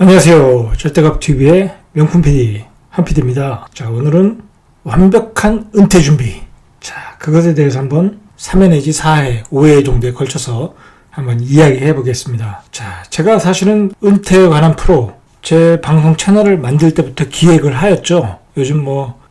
안녕하세요. 절대값TV의 명품 PD 한PD입니다. 자, 오늘은 완벽한 은퇴 준비. 자, 그것에 대해서 한번 3회 내지 4회, 5회 정도에 걸쳐서 한번 이야기해 보겠습니다. 자, 제가 사실은 은퇴에 관한 프로, 제 방송 채널을 만들 때부터 기획을 하였죠. 요즘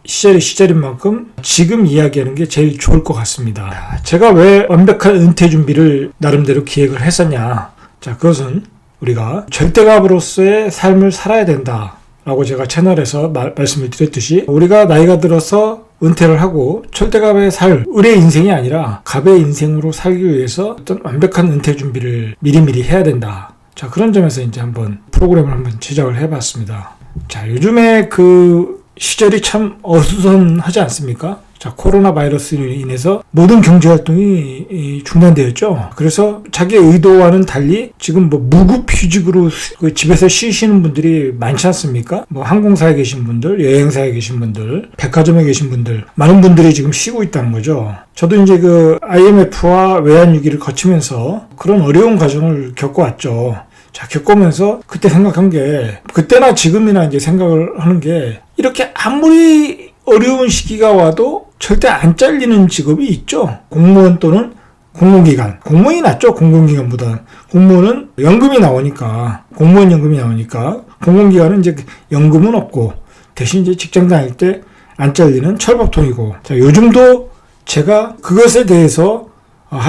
시절인 만큼 지금 이야기하는 게 제일 좋을 것 같습니다. 제가 왜 완벽한 은퇴 준비를 나름대로 기획을 했었냐. 자, 그것은 우리가 절대값으로서의 삶을 살아야 된다라고 제가 채널에서 말씀을 드렸듯이, 우리가 나이가 들어서 은퇴를 하고 절대값에 살 을의 인생이 아니라 갑의 인생으로 살기 위해서 어떤 완벽한 은퇴 준비를 미리미리 해야 된다. 자, 그런 점에서 이제 한번 프로그램을 한번 제작을 해봤습니다. 자, 요즘에 그 시절이 참 어수선하지 않습니까? 자, 코로나 바이러스로 인해서 모든 경제활동이 중단되었죠. 그래서 자기의 의도와는 달리 지금 무급휴직으로 집에서 쉬시는 분들이 많지 않습니까? 항공사에 계신 분들, 여행사에 계신 분들, 백화점에 계신 분들, 많은 분들이 지금 쉬고 있다는 거죠. 저도 이제 그 IMF와 외환위기를 거치면서 그런 어려운 과정을 겪어왔죠. 자, 겪으면서 그때 생각한 게, 그때나 지금이나 이제 생각을 하는 게, 이렇게 아무리 어려운 시기가 와도 절대 안 잘리는 직업이 있죠. 공무원 또는 공공기관. 공무원이 낫죠, 공공기관보다. 공무원은 연금이 나오니까, 공무원 연금이 나오니까, 공공기관은 이제 연금은 없고, 대신 이제 직장 다닐 때 안 잘리는 철밥통이고. 자, 요즘도 제가 그것에 대해서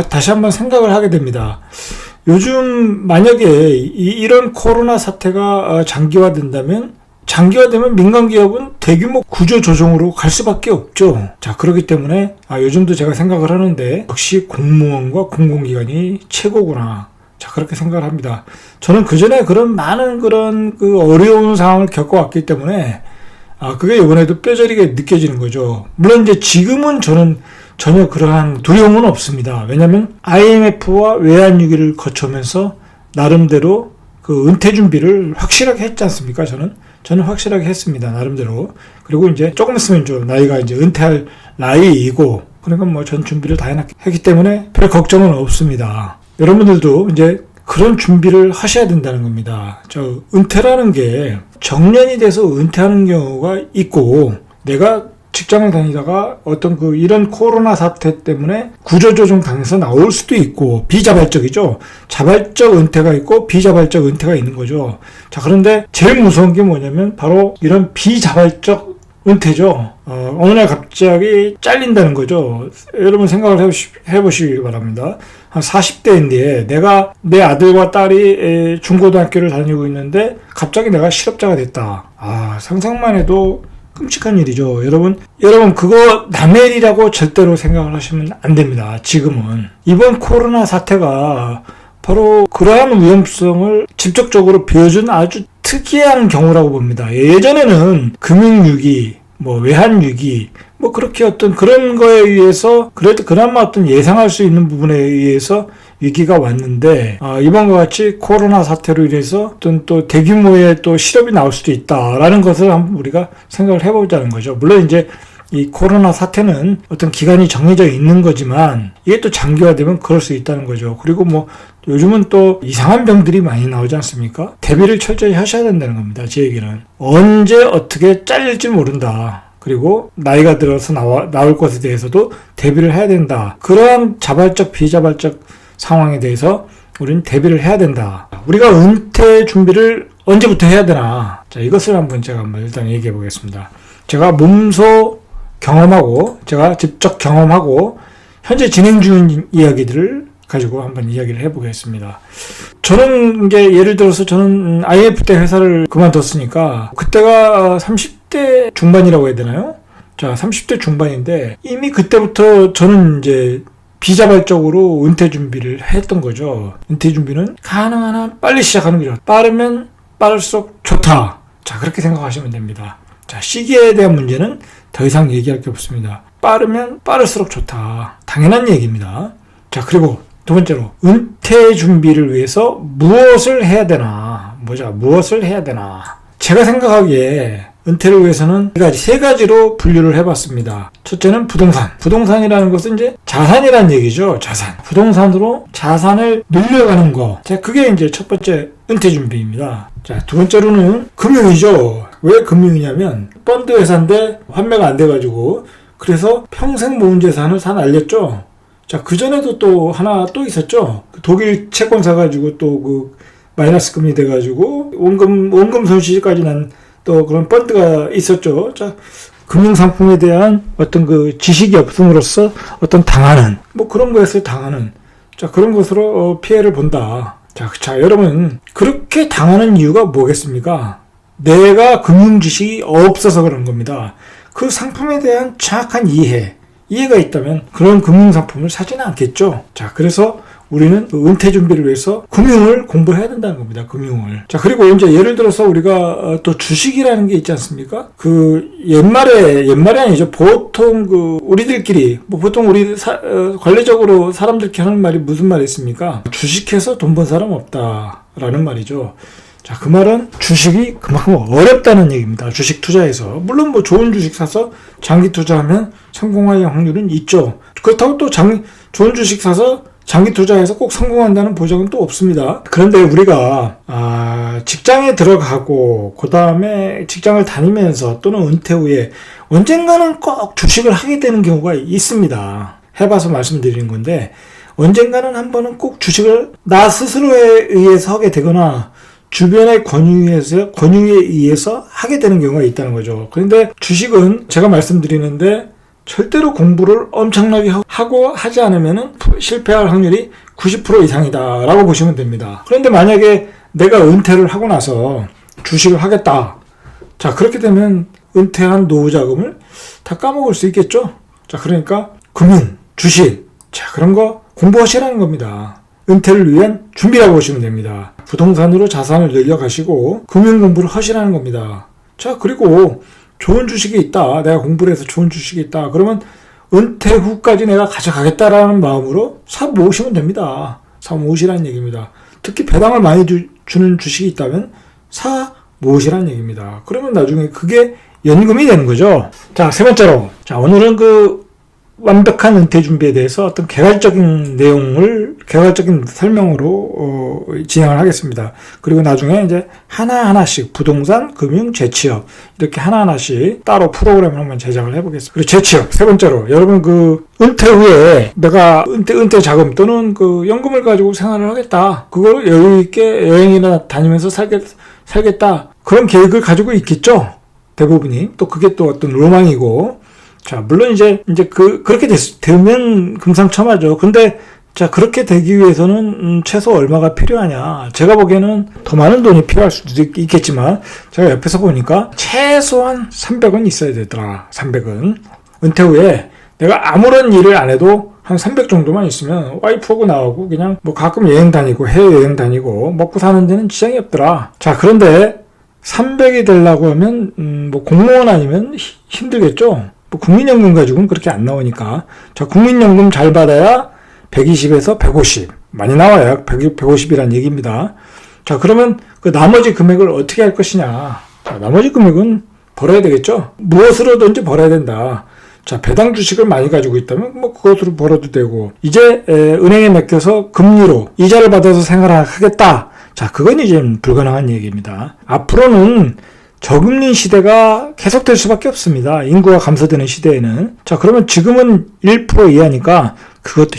다시 한번 생각을 하게 됩니다. 요즘 만약에 이런 코로나 사태가 장기화되면 민간기업은 대규모 구조조정으로 갈 수밖에 없죠. 자, 그렇기 때문에 요즘도 제가 생각을 하는데, 역시 공무원과 공공기관이 최고구나. 자, 그렇게 생각을 합니다. 저는 그전에 많은 그 어려운 상황을 겪어왔기 때문에 그게 이번에도 뼈저리게 느껴지는 거죠. 물론 이제 지금은 저는 전혀 그러한 두려움은 없습니다. 왜냐하면 IMF와 외환위기를 거쳐오면서 나름대로 그 은퇴 준비를 확실하게 했지 않습니까? 저는 확실하게 했습니다. 나름대로. 그리고 이제 조금 있으면 좀 나이가 이제 은퇴할 나이이고, 그러니까 전 준비를 다 했기 때문에 별 걱정은 없습니다. 여러분들도 이제 그런 준비를 하셔야 된다는 겁니다. 은퇴라는 게 정년이 돼서 은퇴하는 경우가 있고, 내가 직장을 다니다가 이런 코로나 사태 때문에 구조조정 당해서 나올 수도 있고, 비자발적이죠. 자발적 은퇴가 있고 비자발적 은퇴가 있는 거죠. 자, 그런데 제일 무서운 게 뭐냐면 바로 이런 비자발적 은퇴죠. 어느 날 갑자기 잘린다는 거죠. 여러분 생각을 해보시기 바랍니다. 한 40대인데 내가 내 아들과 딸이 중고등학교를 다니고 있는데 갑자기 내가 실업자가 됐다. 상상만 해도 끔찍한 일이죠. 여러분 그거 남의 일이라고 절대로 생각을 하시면 안 됩니다. 지금은 이번 코로나 사태가 바로 그러한 위험성을 직접적으로 보여준 아주 특이한 경우라고 봅니다. 예전에는 금융위기, 외환위기, 그렇게 그런 거에 의해서 그래도 그나마 예상할 수 있는 부분에 의해서 위기가 왔는데, 이번과 같이 코로나 사태로 인해서 또 대규모의 또 실업이 나올 수도 있다라는 것을 한번 우리가 생각을 해보자는 거죠. 물론 이제 이 코로나 사태는 어떤 기간이 정해져 있는 거지만 이게 또 장기화되면 그럴 수 있다는 거죠. 그리고 요즘은 또 이상한 병들이 많이 나오지 않습니까? 대비를 철저히 하셔야 된다는 겁니다. 제 얘기는. 언제 어떻게 잘릴지 모른다. 그리고 나이가 들어서 나올 것에 대해서도 대비를 해야 된다. 그러한 자발적, 비자발적 상황에 대해서 우리는 대비를 해야 된다. 우리가 은퇴 준비를 언제부터 해야 되나? 자, 이것을 제가 일단 얘기해 보겠습니다. 제가 몸소 경험하고, 제가 직접 경험하고, 현재 진행 중인 이야기들을 가지고 한번 이야기를 해보겠습니다. 저는 예를 들어서 저는 IMF 때 회사를 그만뒀으니까, 그때가 30대 중반이라고 해야 되나요? 자, 30대 중반인데, 이미 그때부터 저는 이제 비자발적으로 은퇴 준비를 했던 거죠. 은퇴 준비는 가능한 한 빨리 시작하는 거죠. 빠르면 빠를수록 좋다. 자, 그렇게 생각하시면 됩니다. 자, 시기에 대한 문제는 더 이상 얘기할 게 없습니다. 빠르면 빠를수록 좋다. 당연한 얘기입니다. 자, 그리고 두 번째로, 은퇴 준비를 위해서 무엇을 해야 되나? 무엇을 해야 되나? 제가 생각하기에 은퇴를 위해서는 세 가지로 분류를 해봤습니다. 첫째는 부동산. 부동산이라는 것은 이제 자산이라는 얘기죠. 자산. 부동산으로 자산을 늘려가는 거. 자, 그게 이제 첫 번째 은퇴 준비입니다. 자, 두 번째로는 금융이죠. 왜 금융이냐면 펀드 회사인데 환매가 안 돼가지고 그래서 평생 모은 재산을 다 날렸죠. 자, 그전에도 또 하나 또 있었죠. 독일 채권 사가지고 또 그 마이너스 금리 돼가지고 원금 손실까지 난 또 그런 펀드가 있었죠. 자, 금융상품에 대한 어떤 그 지식이 없음으로써 어떤 당하는, 뭐 그런 거에서 당하는, 자, 그런 것으로 피해를 본다. 자, 여러분, 그렇게 당하는 이유가 뭐겠습니까? 내가 금융 지식이 없어서 그런 겁니다. 그 상품에 대한 정확한 이해가 있다면 그런 금융상품을 사지는 않겠죠. 자, 그래서 우리는 은퇴 준비를 위해서 금융을 공부해야 된다는 겁니다. 금융을. 자, 그리고 이제 예를 들어서 우리가 또 주식이라는 게 있지 않습니까? 그 옛말에 아니죠. 보통 그 우리들끼리 보통 우리 관례적으로 사람들끼리 하는 말이 무슨 말이 있습니까? 주식해서 돈 번 사람 없다라는 말이죠. 자, 그 말은 주식이 그만큼 어렵다는 얘기입니다. 주식 투자에서. 물론 뭐 좋은 주식 사서 장기 투자하면 성공할 확률은 있죠. 그렇다고 또 좋은 주식 사서 장기 투자해서 꼭 성공한다는 보장은 또 없습니다. 그런데 우리가 직장에 들어가고 그 다음에 직장을 다니면서 또는 은퇴 후에 언젠가는 꼭 주식을 하게 되는 경우가 있습니다. 해봐서 말씀드리는 건데 언젠가는 한 번은 꼭 주식을 나 스스로에 의해서 하게 되거나 주변의 권유에 의해서 하게 되는 경우가 있다는 거죠. 그런데 주식은 제가 말씀드리는데 절대로 공부를 엄청나게 하고 하지 않으면 실패할 확률이 90% 이상이다 라고 보시면 됩니다. 그런데 만약에 내가 은퇴를 하고 나서 주식을 하겠다. 자, 그렇게 되면 은퇴한 노후 자금을 다 까먹을 수 있겠죠. 자, 그러니까 금융, 주식, 자, 그런 거 공부하시라는 겁니다. 은퇴를 위한 준비라고 보시면 됩니다. 부동산으로 자산을 늘려가시고 금융 공부를 하시라는 겁니다. 자, 그리고 좋은 주식이 있다. 내가 공부를 해서 좋은 주식이 있다. 그러면 은퇴 후까지 내가 가져가겠다라는 마음으로 사 모으시면 됩니다. 사 모으시라는 얘기입니다. 특히 배당을 많이 주는 주식이 있다면 사 모으시라는 얘기입니다. 그러면 나중에 그게 연금이 되는 거죠. 자, 세 번째로. 자, 오늘은 그 완벽한 은퇴 준비에 대해서 어떤 개괄적인 설명으로 진행을 하겠습니다. 그리고 나중에 이제 하나하나씩 부동산, 금융, 재취업 이렇게 하나하나씩 따로 프로그램을 한번 제작을 해보겠습니다. 그리고 재취업 세 번째로 여러분 그 은퇴 후에 내가 은퇴 자금 또는 그 연금을 가지고 생활을 하겠다. 그걸 여유 있게 여행이나 다니면서 살겠다. 그런 계획을 가지고 있겠죠. 대부분이. 또 그게 또 어떤 로망이고. 자, 물론 이제 그렇게 되면 금상첨화죠. 근데, 자, 그렇게 되기 위해서는, 최소 얼마가 필요하냐. 제가 보기에는 더 많은 돈이 필요할 수도 있겠지만, 제가 옆에서 보니까 최소한 300은 있어야 되더라. 300은. 은퇴 후에 내가 아무런 일을 안 해도 한 300 정도만 있으면 와이프하고 나오고 그냥 뭐 가끔 여행 다니고 해외여행 다니고 먹고 사는 데는 지장이 없더라. 자, 그런데 300이 되려고 하면, 뭐 공무원 아니면 힘들겠죠? 뭐 국민연금 가지고는 그렇게 안 나오니까. 자, 국민연금 잘 받아야 120에서 150. 많이 나와야 150이란 얘기입니다. 자, 그러면 그 나머지 금액을 어떻게 할 것이냐. 자, 나머지 금액은 벌어야 되겠죠? 무엇으로든지 벌어야 된다. 자, 배당 주식을 많이 가지고 있다면 뭐 그것으로 벌어도 되고, 이제 은행에 맡겨서 금리로 이자를 받아서 생활을 하겠다. 자, 그건 이제 불가능한 얘기입니다. 앞으로는 저금리 시대가 계속될 수밖에 없습니다. 인구가 감소되는 시대에는. 자, 그러면 지금은 1% 이하니까 그것도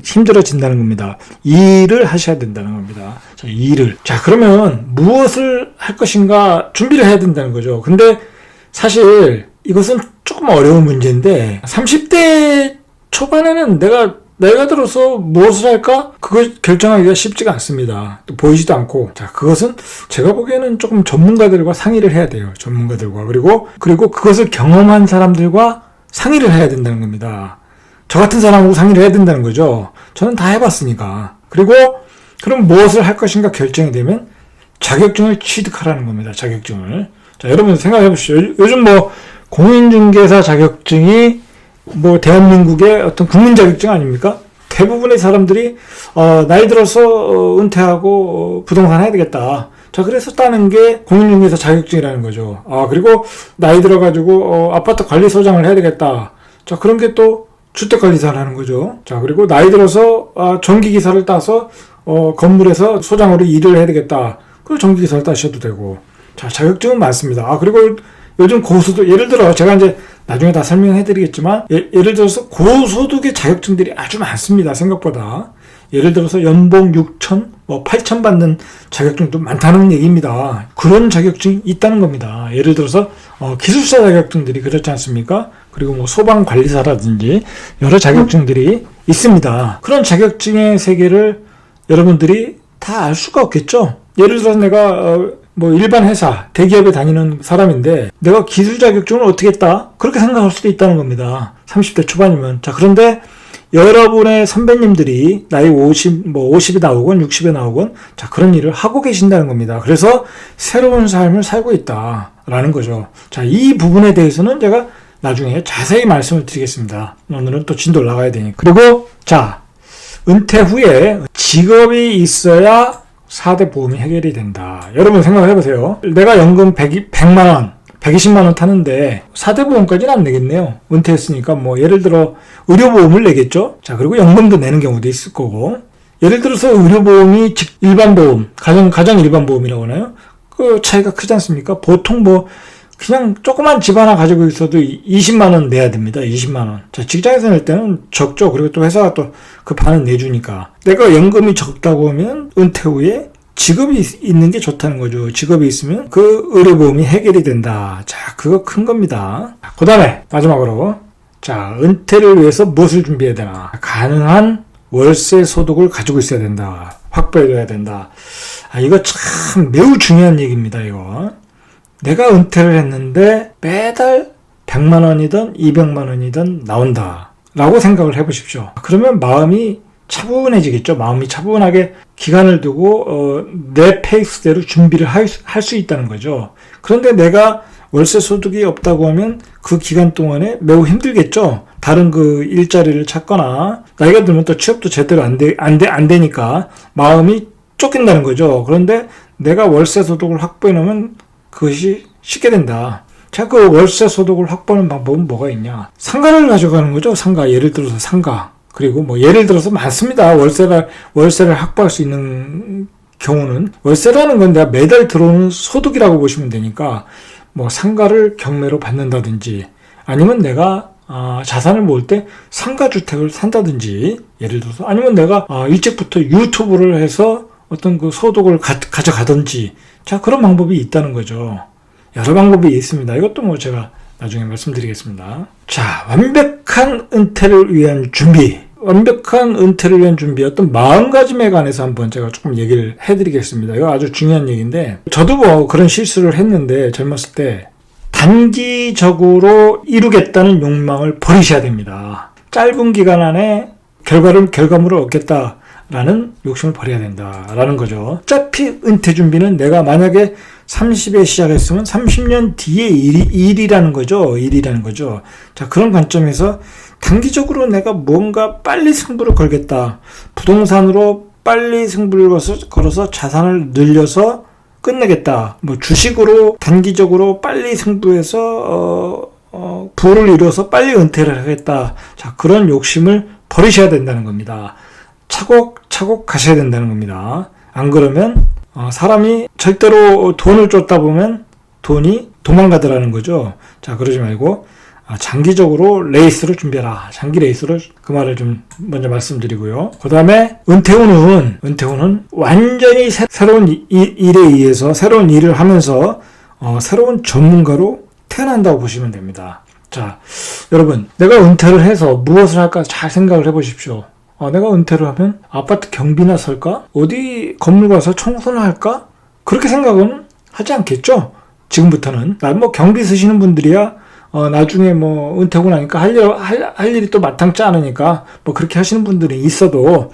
힘들어진다는 겁니다. 일을 하셔야 된다는 겁니다. 자, 일을. 자, 그러면 무엇을 할 것인가 준비를 해야 된다는 거죠. 근데 사실 이것은 조금 어려운 문제인데 30대 초반에는 내가 들어서 무엇을 할까? 그걸 결정하기가 쉽지가 않습니다. 또 보이지도 않고. 자, 그것은 제가 보기에는 조금 전문가들과 상의를 해야 돼요. 전문가들과. 그리고 그것을 경험한 사람들과 상의를 해야 된다는 겁니다. 저 같은 사람하고 상의를 해야 된다는 거죠. 저는 다 해봤으니까. 그리고 그럼 무엇을 할 것인가 결정이 되면 자격증을 취득하라는 겁니다. 자격증을. 자, 여러분 생각해 보시죠. 요즘 뭐 공인중개사 자격증이 뭐 대한민국의 어떤 국민 자격증 아닙니까? 대부분의 사람들이 나이 들어서 은퇴하고 부동산 해야 되겠다. 자, 그래서 따는 게 공인중개사 자격증이라는 거죠. 그리고 나이 들어가지고 아파트 관리소장을 해야 되겠다. 자, 그런 게 또 주택관리사를 하는 거죠. 자, 그리고 나이 들어서 전기기사를 따서 건물에서 소장으로 일을 해야 되겠다. 그리고 전기기사를 따셔도 되고. 자, 자격증은 많습니다. 그리고 요즘 고소득, 예를 들어, 제가 이제 나중에 다 설명해 드리겠지만, 예를 들어서 고소득의 자격증들이 아주 많습니다. 생각보다. 예를 들어서 연봉 6천, 8천 받는 자격증도 많다는 얘기입니다. 그런 자격증이 있다는 겁니다. 예를 들어서, 기술사 자격증들이 그렇지 않습니까? 그리고 소방관리사라든지 여러 자격증들이 있습니다. 그런 자격증의 세계를 여러분들이 다 알 수가 없겠죠? 예를 들어서 내가, 일반 회사, 대기업에 다니는 사람인데 내가 기술 자격증을 어떻게 했다? 그렇게 생각할 수도 있다는 겁니다. 30대 초반이면. 자, 그런데 여러분의 선배님들이 나이 50에 나오건 60에 나오건 자, 그런 일을 하고 계신다는 겁니다. 그래서 새로운 삶을 살고 있다라는 거죠. 자, 이 부분에 대해서는 제가 나중에 자세히 말씀을 드리겠습니다. 오늘은 또 진도 나가야 되니까. 그리고 자, 은퇴 후에 직업이 있어야 4대 보험이 해결이 된다. 여러분 생각을 해보세요. 내가 연금 100만 원, 120만 원 타는데 4대 보험까지는 안 내겠네요. 은퇴했으니까 예를 들어 의료보험을 내겠죠. 자, 그리고 연금도 내는 경우도 있을 거고. 예를 들어서 의료보험이 일반 보험, 가정 일반 보험이라고 하나요? 그 차이가 크지 않습니까? 보통 그냥 조그만 집 하나 가지고 있어도 20만 원 내야 됩니다. 20만 원. 자, 직장에서 낼 때는 적죠. 그리고 또 회사가 또 그 반은 내주니까. 내가 연금이 적다고 하면 은퇴 후에 직업이 있는 게 좋다는 거죠. 직업이 있으면 그 의료보험이 해결이 된다. 자, 그거 큰 겁니다. 그 다음에 마지막으로 자, 은퇴를 위해서 무엇을 준비해야 되나? 가능한 월세 소득을 가지고 있어야 된다. 확보해둬야 된다. 이거 참 매우 중요한 얘기입니다. 이거. 내가 은퇴를 했는데 매달 100만 원이든 200만 원이든 나온다 라고 생각을 해보십시오. 그러면 마음이 차분해지겠죠. 마음이 차분하게 기간을 두고 내 페이스대로 준비를 할 수 있다는 거죠. 그런데 내가 월세 소득이 없다고 하면 그 기간 동안에 매우 힘들겠죠. 다른 그 일자리를 찾거나 나이가 들면 또 취업도 제대로 안 되니까 마음이 쫓긴다는 거죠. 그런데 내가 월세 소득을 확보해 놓으면 그것이 쉽게 된다. 자, 그 월세 소득을 확보하는 방법은 뭐가 있냐? 상가를 가져가는 거죠. 상가. 예를 들어서 상가. 그리고 예를 들어서 많습니다. 월세를 확보할 수 있는 경우는. 월세라는 건 내가 매달 들어오는 소득이라고 보시면 되니까, 상가를 경매로 받는다든지, 아니면 내가, 자산을 모을 때 상가주택을 산다든지, 예를 들어서, 아니면 내가, 일찍부터 유튜브를 해서 어떤 그 소득을 가져가든지, 자, 그런 방법이 있다는 거죠. 여러 방법이 있습니다. 이것도 제가 나중에 말씀드리겠습니다. 자, 완벽한 은퇴를 위한 준비. 완벽한 은퇴를 위한 준비, 어떤 마음가짐에 관해서 한번 제가 조금 얘기를 해드리겠습니다. 이거 아주 중요한 얘기인데, 저도 그런 실수를 했는데, 젊었을 때, 단기적으로 이루겠다는 욕망을 버리셔야 됩니다. 짧은 기간 안에 결과물을 얻겠다라는 욕심을 버려야 된다라는 거죠. 어차피 은퇴 준비는 내가 만약에 30에 시작했으면 30년 뒤에 일이라는 거죠. 자, 그런 관점에서 단기적으로 내가 뭔가 빨리 승부를 걸겠다. 부동산으로 빨리 승부를 걸어서 자산을 늘려서 끝내겠다. 주식으로 단기적으로 빨리 승부해서 부를 이뤄서 빨리 은퇴를 하겠다. 자, 그런 욕심을 버리셔야 된다는 겁니다. 차곡차곡 가셔야 된다는 겁니다. 안 그러면 사람이 절대로 돈을 쫓다 보면 돈이 도망가더라는 거죠. 자, 그러지 말고 장기적으로 레이스를 준비해라. 장기 레이스를, 그 말을 좀 먼저 말씀드리고요. 그 다음에 은퇴 후는 완전히 새로운 일에 의해서 새로운 일을 하면서 새로운 전문가로 태어난다고 보시면 됩니다. 자, 여러분, 내가 은퇴를 해서 무엇을 할까 잘 생각을 해보십시오. 내가 은퇴를 하면 아파트 경비나 설까? 어디 건물 가서 청소나 할까? 그렇게 생각은 하지 않겠죠? 지금부터는. 경비 쓰시는 분들이야 나중에 은퇴하고 나니까 할 일이 또 마땅치 않으니까 그렇게 하시는 분들이 있어도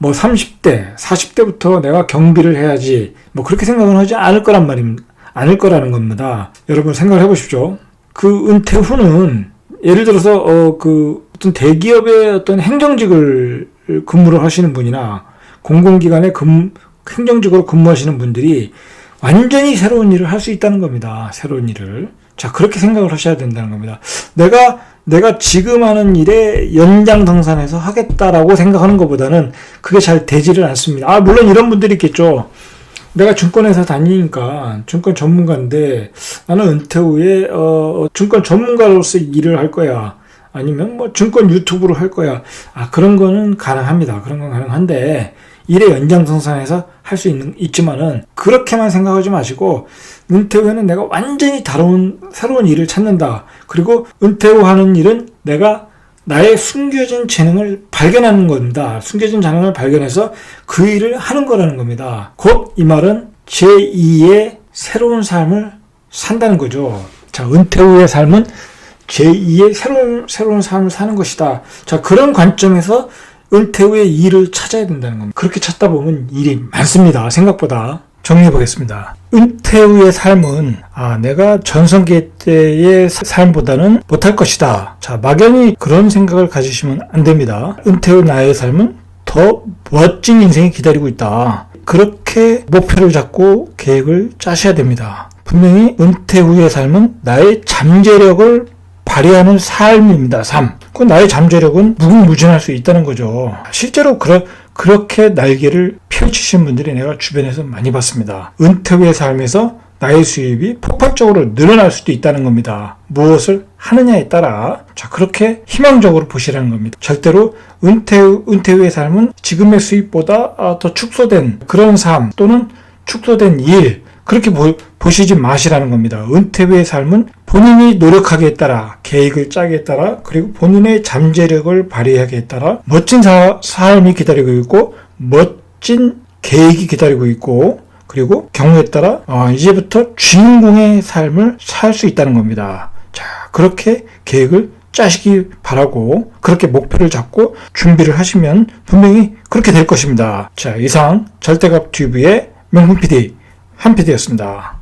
30대, 40대부터 내가 경비를 해야지 그렇게 생각은 하지 않을 거라는 겁니다. 여러분 생각을 해보십시오. 그 은퇴 후는 예를 들어서 어떤 대기업의 어떤 행정직을 근무를 하시는 분이나 공공기관에 행정직으로 근무하시는 분들이 완전히 새로운 일을 할 수 있다는 겁니다. 새로운 일을. 자, 그렇게 생각을 하셔야 된다는 겁니다. 내가 지금 하는 일에 연장성산해서 하겠다라고 생각하는 것보다는 그게 잘 되지를 않습니다. 물론 이런 분들이 있겠죠. 내가 증권회사 다니니까 증권 전문가인데 나는 은퇴 후에 증권 전문가로서 일을 할 거야. 아니면 뭐 증권 유튜브를 할 거야. 그런 거는 가능합니다. 그런 건 가능한데 일의 연장선상에서 할 수 있지만은 그렇게만 생각하지 마시고 은퇴 후에는 내가 완전히 새로운 일을 찾는다. 그리고 은퇴 후 하는 일은 내가 나의 숨겨진 재능을 발견하는 겁니다. 숨겨진 재능을 발견해서 그 일을 하는 거라는 겁니다. 곧 이 말은 제2의 새로운 삶을 산다는 거죠. 자, 은퇴 후의 삶은 제2의 새로운 삶을 사는 것이다. 자, 그런 관점에서 은퇴 후에 일을 찾아야 된다는 겁니다. 그렇게 찾다 보면 일이 많습니다. 생각보다. 정리해 보겠습니다. 은퇴 후의 삶은 내가 전성기 때의 삶보다는 못할 것이다. 자, 막연히 그런 생각을 가지시면 안 됩니다. 은퇴 후 나의 삶은 더 멋진 인생이 기다리고 있다. 그렇게 목표를 잡고 계획을 짜셔야 됩니다. 분명히 은퇴 후의 삶은 나의 잠재력을 발휘하는 삶입니다. 그 나의 잠재력은 무궁무진할 수 있다는 거죠. 실제로 그렇게 날개를 펼치신 분들이 내가 주변에서 많이 봤습니다. 은퇴 후의 삶에서 나의 수입이 폭발적으로 늘어날 수도 있다는 겁니다. 무엇을 하느냐에 따라 그렇게 희망적으로 보시라는 겁니다. 절대로 은퇴 후의 삶은 지금의 수입보다 더 축소된 그런 삶 또는 축소된 일 그렇게 보시지 마시라는 겁니다. 은퇴 후의 삶은 본인이 노력하기에 따라 계획을 짜기에 따라 그리고 본인의 잠재력을 발휘하기에 따라 멋진 삶이 기다리고 있고 멋진 계획이 기다리고 있고 그리고 경우에 따라 이제부터 주인공의 삶을 살 수 있다는 겁니다. 자, 그렇게 계획을 짜시기 바라고 그렇게 목표를 잡고 준비를 하시면 분명히 그렇게 될 것입니다. 자, 이상 절대값 튜브의 명품 PD 한 PD였습니다.